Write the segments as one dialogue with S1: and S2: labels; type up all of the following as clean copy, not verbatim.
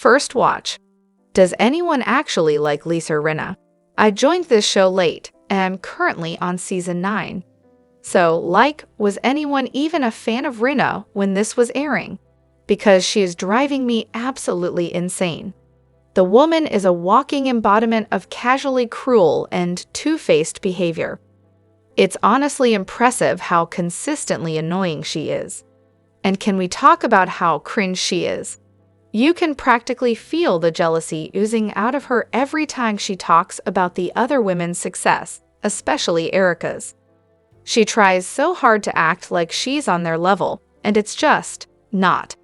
S1: First watch. Does anyone actually like Lisa Rinna? I joined this show late, and I'm currently on season 9. So, was anyone even a fan of Rinna when this was airing? Because she is driving me absolutely insane. The woman is a walking embodiment of casually cruel and two-faced behavior. It's honestly impressive how consistently annoying she is. And can we talk about how cringe she is? You can practically feel the jealousy oozing out of her every time she talks about the other women's success, especially Erica's. She tries so hard to act like she's on their level, and it's just not.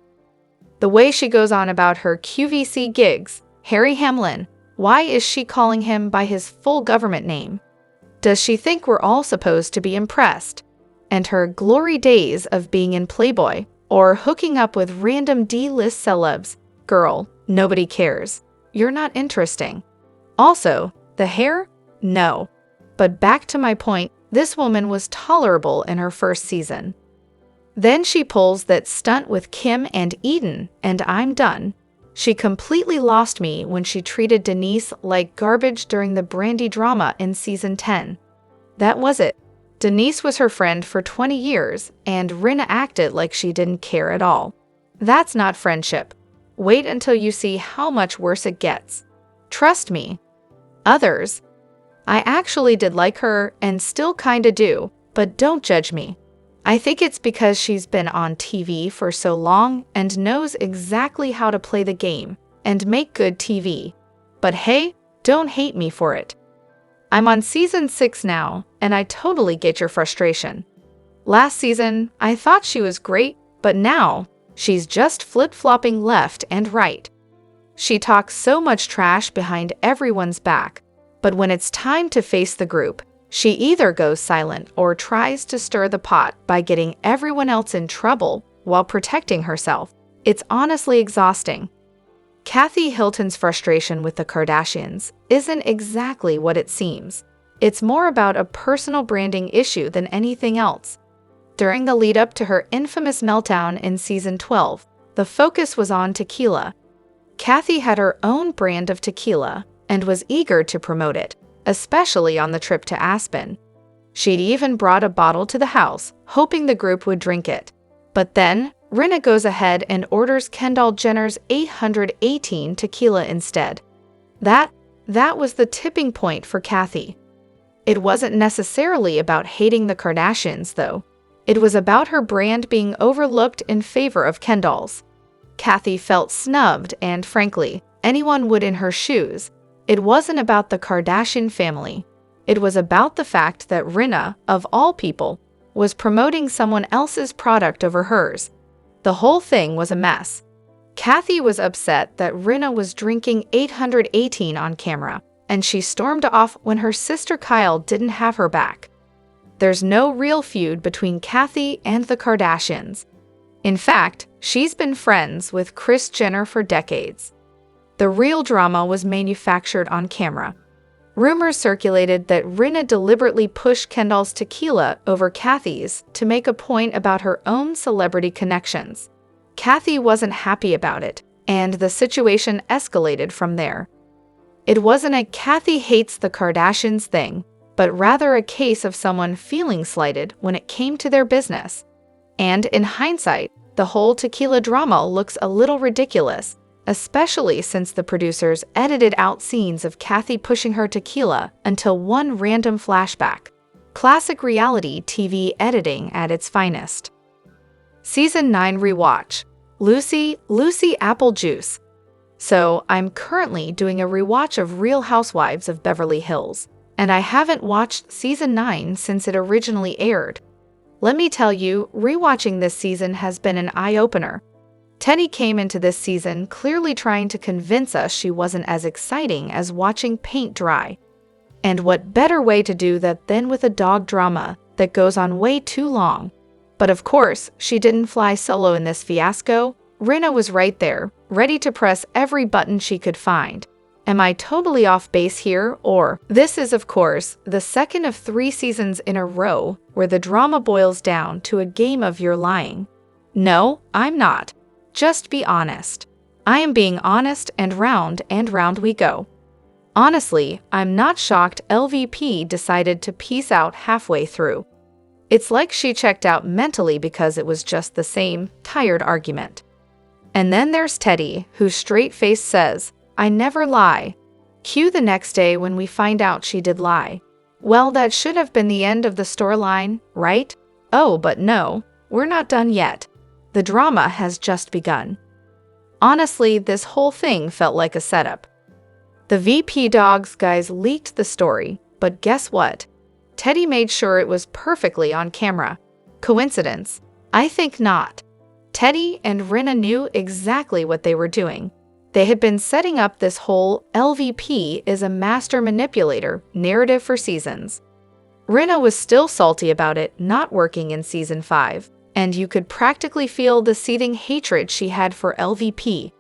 S1: The way she goes on about her QVC gigs, Harry Hamlin, why is she calling him by his full government name? Does she think we're all supposed to be impressed? And her glory days of being in Playboy, or hooking up with random D-list celebs. Girl, nobody cares. You're not interesting. Also, the hair? No. But back to my point, this woman was tolerable in her first season. Then she pulls that stunt with Kim and Eden, and I'm done. She completely lost me when she treated Denise like garbage during the Brandy drama in season 10. That was it. Denise was her friend for 20 years, and Rinna acted like she didn't care at all. That's not friendship. Wait until you see how much worse it gets. Trust me. Others. I actually did like her and still kinda do, but don't judge me. I think it's because she's been on TV for so long and knows exactly how to play the game and make good TV. But hey, don't hate me for it. I'm on season 6 now, and I totally get your frustration. Last season, I thought she was great, but now, she's just flip-flopping left and right. She talks so much trash behind everyone's back, but when it's time to face the group, she either goes silent or tries to stir the pot by getting everyone else in trouble while protecting herself. It's honestly exhausting. Kathy Hilton's frustration with the Kardashians isn't exactly what it seems. It's more about a personal branding issue than anything else. During the lead-up to her infamous meltdown in season 12, the focus was on tequila. Kathy had her own brand of tequila and was eager to promote it, especially on the trip to Aspen. She'd even brought a bottle to the house, hoping the group would drink it. But then, Rinna goes ahead and orders Kendall Jenner's 818 tequila instead. That was the tipping point for Kathy. It wasn't necessarily about hating the Kardashians, though. It was about her brand being overlooked in favor of Kendall's. Kathy felt snubbed, and frankly, anyone would in her shoes. It wasn't about the Kardashian family. It was about the fact that Rinna, of all people, was promoting someone else's product over hers. The whole thing was a mess. Kathy was upset that Rinna was drinking 818 on camera, and she stormed off when her sister Kyle didn't have her back. There's no real feud between Kathy and the Kardashians. In fact, she's been friends with Kris Jenner for decades. The real drama was manufactured on camera. Rumors circulated that Rinna deliberately pushed Kendall's tequila over Kathy's to make a point about her own celebrity connections. Kathy wasn't happy about it, and the situation escalated from there. It wasn't a Kathy hates the Kardashians thing, but rather a case of someone feeling slighted when it came to their business. And in hindsight, the whole tequila drama looks a little ridiculous, especially since the producers edited out scenes of Kathy pushing her tequila until one random flashback. Classic reality TV editing at its finest. Season 9 rewatch. Lucy Apple Juice. So, I'm currently doing a rewatch of Real Housewives of Beverly Hills, and I haven't watched season 9 since it originally aired. Let me tell you, rewatching this season has been an eye-opener. Tenny came into this season clearly trying to convince us she wasn't as exciting as watching paint dry. And what better way to do that than with a dog drama that goes on way too long? But of course, she didn't fly solo in this fiasco. Rinna was right there, ready to press every button she could find. Am I totally off base here, or? This is, of course, the second of 3 seasons in a row where the drama boils down to a game of you're lying. No, I'm not. Just be honest. I am being honest, and round we go. Honestly, I'm not shocked LVP decided to peace out halfway through. It's like she checked out mentally because it was just the same tired argument. And then there's Teddy, who straight-faced says, "I never lie." Cue the next day when we find out she did lie. Well, that should have been the end of the storyline, right? Oh, but no, we're not done yet. The drama has just begun. Honestly, this whole thing felt like a setup. The VP Dogs guys leaked the story, but guess what? Teddy made sure it was perfectly on camera. Coincidence? I think not. Teddy and Rinna knew exactly what they were doing. They had been setting up this whole LVP is a master manipulator narrative for seasons. Rinna was still salty about it not working in season 5, and you could practically feel the seething hatred she had for LVP.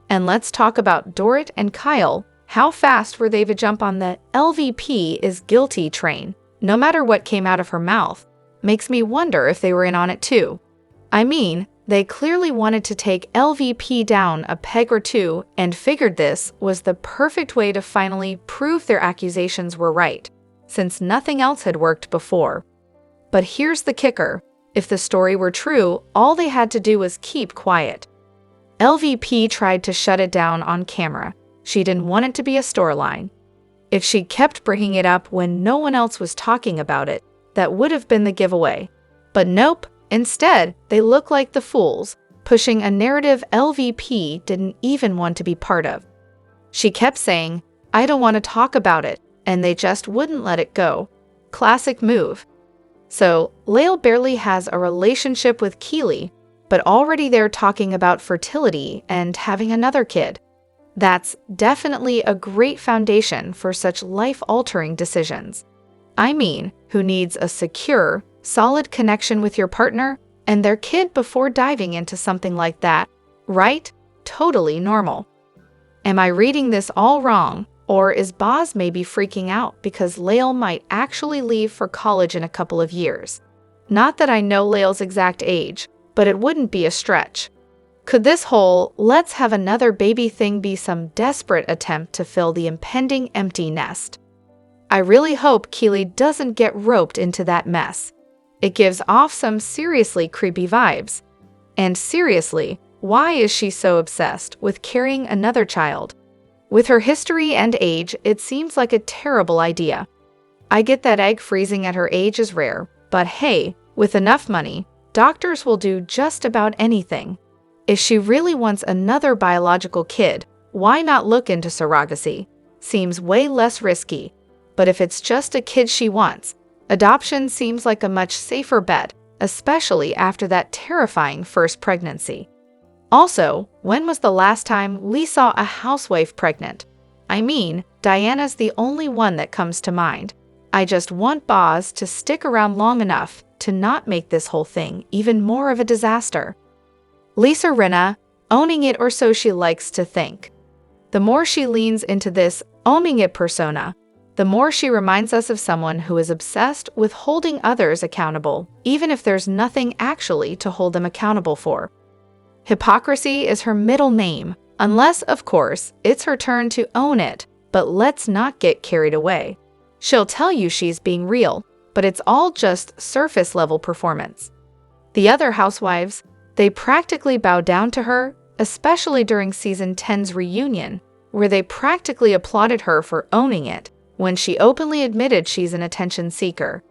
S1: And let's talk about Dorit and Kyle. How fast were they to jump on the LVP is guilty train? No matter what came out of her mouth, makes me wonder if they were in on it too. I mean, they clearly wanted to take LVP down a peg or two and figured this was the perfect way to finally prove their accusations were right, since nothing else had worked before. But here's the kicker. If the story were true, all they had to do was keep quiet. LVP tried to shut it down on camera. She didn't want it to be a storyline. If she kept bringing it up when no one else was talking about it, that would have been the giveaway. But nope, instead, they look like the fools, pushing a narrative LVP didn't even want to be part of. She kept saying, "I don't want to talk about it," and they just wouldn't let it go. Classic move. So, Lael barely has a relationship with Keeley, but already they're talking about fertility and having another kid. That's definitely a great foundation for such life-altering decisions. I mean, who needs a secure, solid connection with your partner and their kid before diving into something like that, right? Totally normal. Am I reading this all wrong, or is Boz maybe freaking out because Lael might actually leave for college in a couple of years? Not that I know Lael's exact age, but it wouldn't be a stretch. Could this whole "let's have another baby" thing be some desperate attempt to fill the impending empty nest? I really hope Keeley doesn't get roped into that mess. It gives off some seriously creepy vibes. And seriously, why is she so obsessed with carrying another child? With her history and age, it seems like a terrible idea. I get that egg freezing at her age is rare, but hey, with enough money, doctors will do just about anything. If she really wants another biological kid, why not look into surrogacy? Seems way less risky. But if it's just a kid she wants, adoption seems like a much safer bet, especially after that terrifying first pregnancy. Also, when was the last time we saw a housewife pregnant? I mean, Diana's the only one that comes to mind. I just want Boz to stick around long enough to not make this whole thing even more of a disaster. Lisa Rinna, owning it, or so she likes to think. The more she leans into this owning it persona, the more she reminds us of someone who is obsessed with holding others accountable, even if there's nothing actually to hold them accountable for. Hypocrisy is her middle name, unless, of course, it's her turn to own it, but let's not get carried away. She'll tell you she's being real, but it's all just surface-level performance. The other housewives, they practically bow down to her, especially during season 10's reunion, where they practically applauded her for owning it when she openly admitted she's an attention seeker.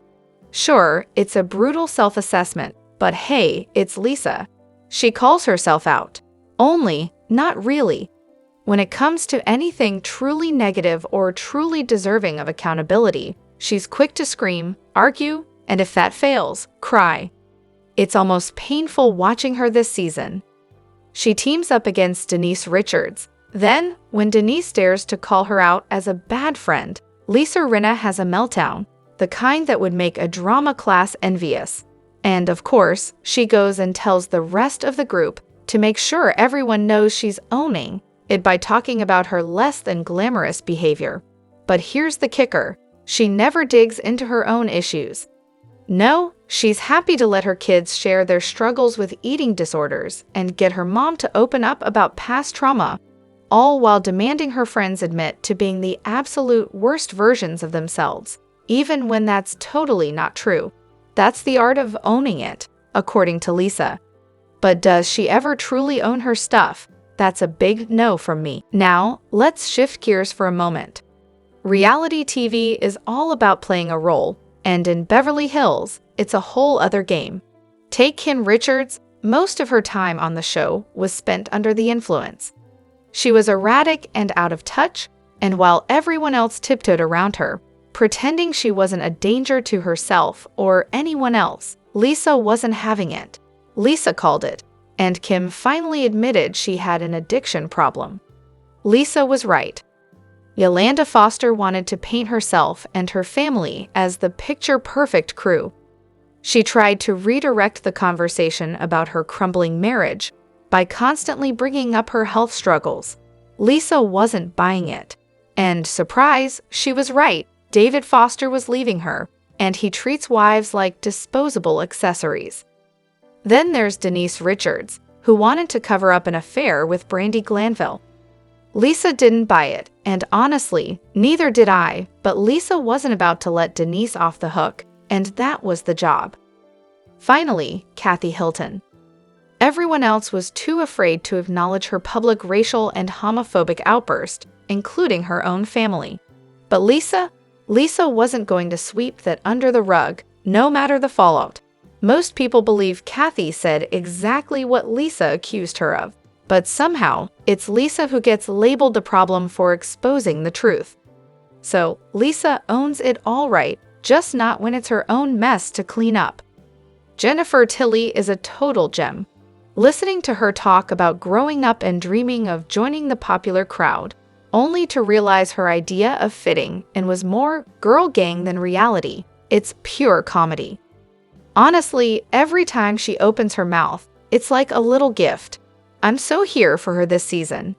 S1: Sure, it's a brutal self-assessment, but hey, it's Lisa. She calls herself out. Only, not really. When it comes to anything truly negative or truly deserving of accountability, she's quick to scream, argue, and if that fails, cry. It's almost painful watching her this season. She teams up against Denise Richards. Then, when Denise dares to call her out as a bad friend, Lisa Rinna has a meltdown, the kind that would make a drama class envious. And of course, she goes and tells the rest of the group to make sure everyone knows she's owning it by talking about her less than glamorous behavior. But here's the kicker. She never digs into her own issues. No, she's happy to let her kids share their struggles with eating disorders and get her mom to open up about past trauma, all while demanding her friends admit to being the absolute worst versions of themselves, even when that's totally not true. That's the art of owning it, according to Lisa. But does she ever truly own her stuff? That's a big no from me. Now, let's shift gears for a moment. Reality TV is all about playing a role, and in Beverly Hills, it's a whole other game. Take Kim Richards. Most of her time on the show was spent under the influence. She was erratic and out of touch, and while everyone else tiptoed around her, pretending she wasn't a danger to herself or anyone else, Lisa wasn't having it. Lisa called it, and Kim finally admitted she had an addiction problem. Lisa was right. Yolanda Foster wanted to paint herself and her family as the picture-perfect crew. She tried to redirect the conversation about her crumbling marriage by constantly bringing up her health struggles. Lisa wasn't buying it. And surprise, she was right. David Foster was leaving her, and he treats wives like disposable accessories. Then there's Denise Richards, who wanted to cover up an affair with Brandi Glanville. Lisa didn't buy it, and honestly, neither did I, but Lisa wasn't about to let Denise off the hook, and that was the job. Finally, Kathy Hilton. Everyone else was too afraid to acknowledge her public racial and homophobic outburst, including her own family. But Lisa wasn't going to sweep that under the rug, no matter the fallout. Most people believe Kathy said exactly what Lisa accused her of, but somehow, it's Lisa who gets labeled the problem for exposing the truth. So, Lisa owns it all right, just not when it's her own mess to clean up. Jennifer Tilly is a total gem. Listening to her talk about growing up and dreaming of joining the popular crowd, only to realize her idea of fitting in was more girl gang than reality, it's pure comedy. Honestly, every time she opens her mouth, it's like a little gift. I'm so here for her this season.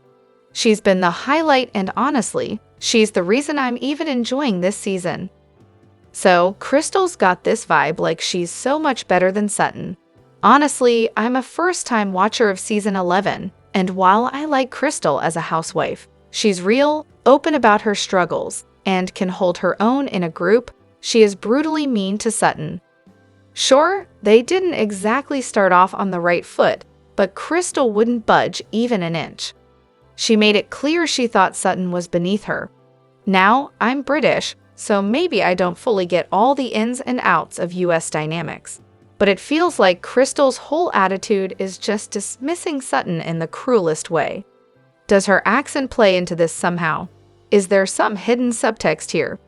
S1: She's been the highlight, and honestly, she's the reason I'm even enjoying this season. So, Crystal's got this vibe like she's so much better than Sutton. Honestly, I'm a first-time watcher of season 11, and while I like Crystal as a housewife, she's real, open about her struggles, and can hold her own in a group. She is brutally mean to Sutton. Sure, they didn't exactly start off on the right foot, but Crystal wouldn't budge even an inch. She made it clear she thought Sutton was beneath her. Now, I'm British, so maybe I don't fully get all the ins and outs of US dynamics. But it feels like Crystal's whole attitude is just dismissing Sutton in the cruelest way. Does her accent play into this somehow? Is there some hidden subtext here?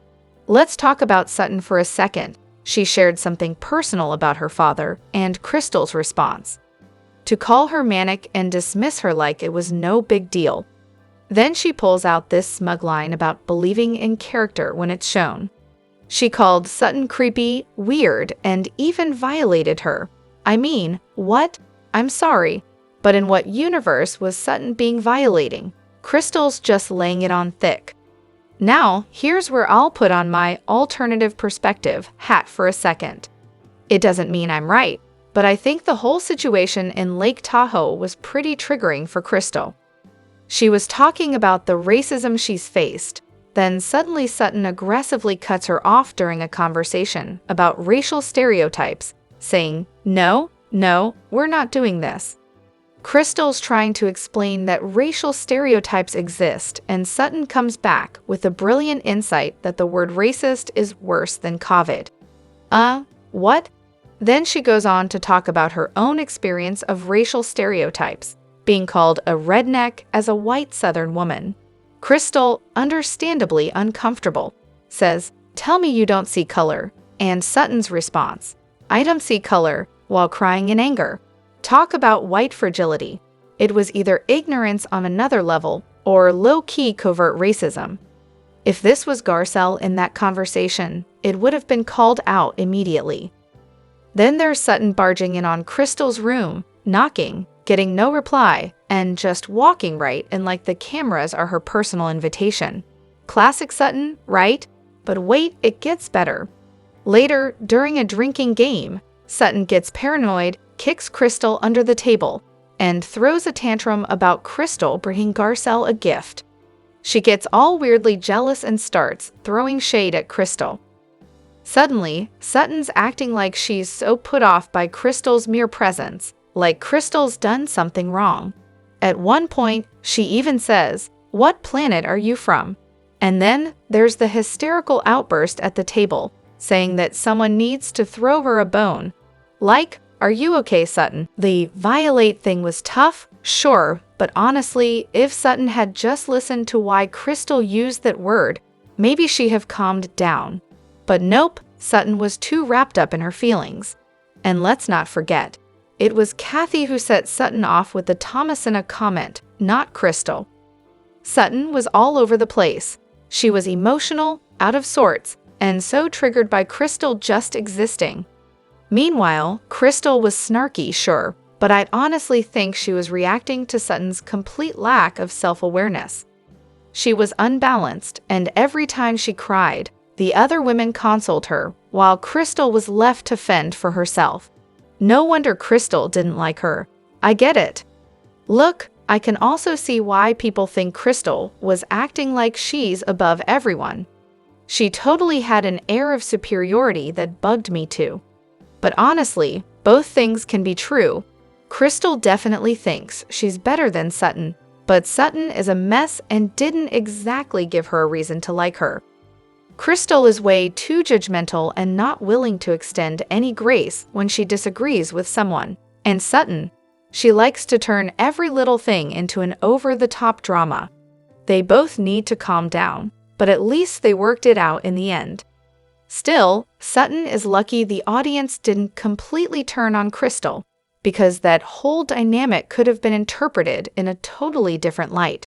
S1: Let's talk about Sutton for a second. She shared something personal about her father and Crystal's response. To call her manic and dismiss her like it was no big deal. Then she pulls out this smug line about believing in character when it's shown. She called Sutton creepy, weird, and even violated her. I mean, what? I'm sorry, but in what universe was Sutton being violating? Crystal's just laying it on thick. Now, here's where I'll put on my alternative perspective hat for a second. It doesn't mean I'm right, but I think the whole situation in Lake Tahoe was pretty triggering for Crystal. She was talking about the racism she's faced. Then suddenly Sutton aggressively cuts her off during a conversation about racial stereotypes, saying, No, we're not doing this. Crystal's trying to explain that racial stereotypes exist, and Sutton comes back with the brilliant insight that the word racist is worse than COVID. What? Then she goes on to talk about her own experience of racial stereotypes, being called a redneck as a white Southern woman. Crystal, understandably uncomfortable, says, Tell me you don't see color. And Sutton's response, I don't see color, while crying in anger. Talk about white fragility. It was either ignorance on another level or low-key covert racism. If this was Garcelle in that conversation, it would have been called out immediately. Then there's Sutton barging in on Crystal's room, knocking, getting no reply, and just walking right in like the cameras are her personal invitation. Classic Sutton, right? But wait, it gets better. Later, during a drinking game, Sutton gets paranoid, kicks Crystal under the table, and throws a tantrum about Crystal bringing Garcelle a gift. She gets all weirdly jealous and starts throwing shade at Crystal. Suddenly, Sutton's acting like she's so put off by Crystal's mere presence, like Crystal's done something wrong. At one point, she even says, "What planet are you from?" And then there's the hysterical outburst at the table, saying that someone needs to throw her a bone. Like, "Are you okay, Sutton?" The violate thing was tough, sure, but honestly, if Sutton had just listened to why Crystal used that word, maybe she'd have calmed down. But nope, Sutton was too wrapped up in her feelings. And let's not forget, it was Kathy who set Sutton off with the Thomasina comment, not Crystal. Sutton was all over the place. She was emotional, out of sorts, and so triggered by Crystal just existing. Meanwhile, Crystal was snarky, sure, but I'd honestly think she was reacting to Sutton's complete lack of self-awareness. She was unbalanced, and every time she cried, the other women consoled her, while Crystal was left to fend for herself. No wonder Crystal didn't like her. I get it. Look, I can also see why people think Crystal was acting like she's above everyone. She totally had an air of superiority that bugged me too. But honestly, both things can be true. Crystal definitely thinks she's better than Sutton, but Sutton is a mess and didn't exactly give her a reason to like her. Crystal is way too judgmental and not willing to extend any grace when she disagrees with someone. And Sutton, she likes to turn every little thing into an over-the-top drama. They both need to calm down, but at least they worked it out in the end. Still, Sutton is lucky the audience didn't completely turn on Crystal, because that whole dynamic could have been interpreted in a totally different light.